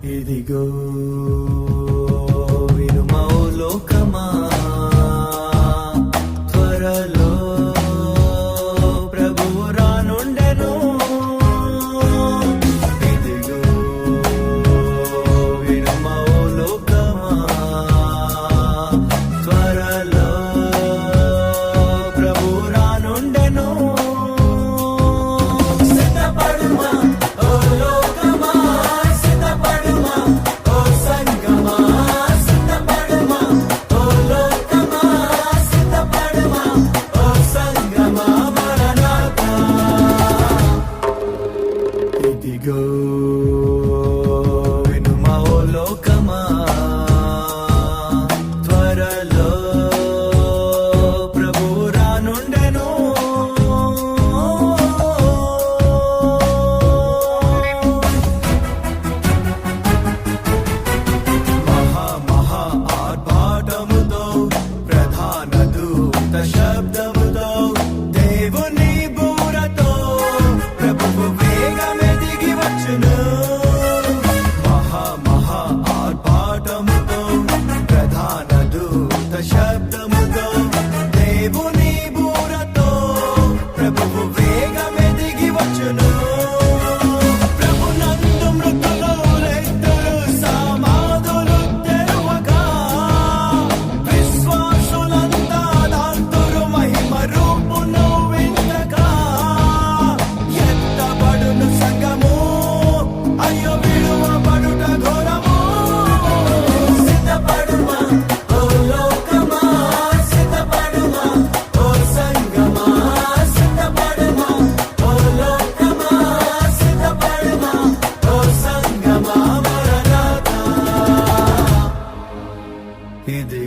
ఇదిగో వినుమా ఓ లోకమా, త్వరలో ప్రభువు రానుండెను. ఇదిగో వినుమా ఓ లోకమా, త్వరలో ప్రభువు రానుండెను. సిద్ధపడుమా ఓ లోకమా, సిద్ధపడుమా ఓ సంగమా, సిద్ధపడుమా ఓ లోకమా, సిద్ధపడుమా ఓ సంగమా, మరణాతా. ఇదిగో వినుమా ఓ లోకమా, త్వరలో ప్రభువు రానుండెను. మహా ఆర్భాటముతో ప్రధాన దూత శబ్దముతో దేవుని బూరతో ప్రభువు వేగమే దిగి వచ్చును. మహా ఆర్భాటముతో ప్రధాన దూత శబ్దముతో దేవుని బూరతో ప్రభువు వేగమే దిగి వచ్చును. ప్రభునందు మృతులు లెక్కలు సమాధులు తెరువగా, విశ్వాసులంతా దాంతురు మహిమ రూపును వింతగా. ఎత్తబడును సంగము, అయ్యో విడువబడుట ఘోరము. సిద్ధపడుమా ఓ లోకమా, సిద్ధపడుమా ఓ సంగమా, సిద్ధపడుమా ఓ లోకమా, సిద్ధపడుమా ఓ సంగమా, మరణాతా. ఇది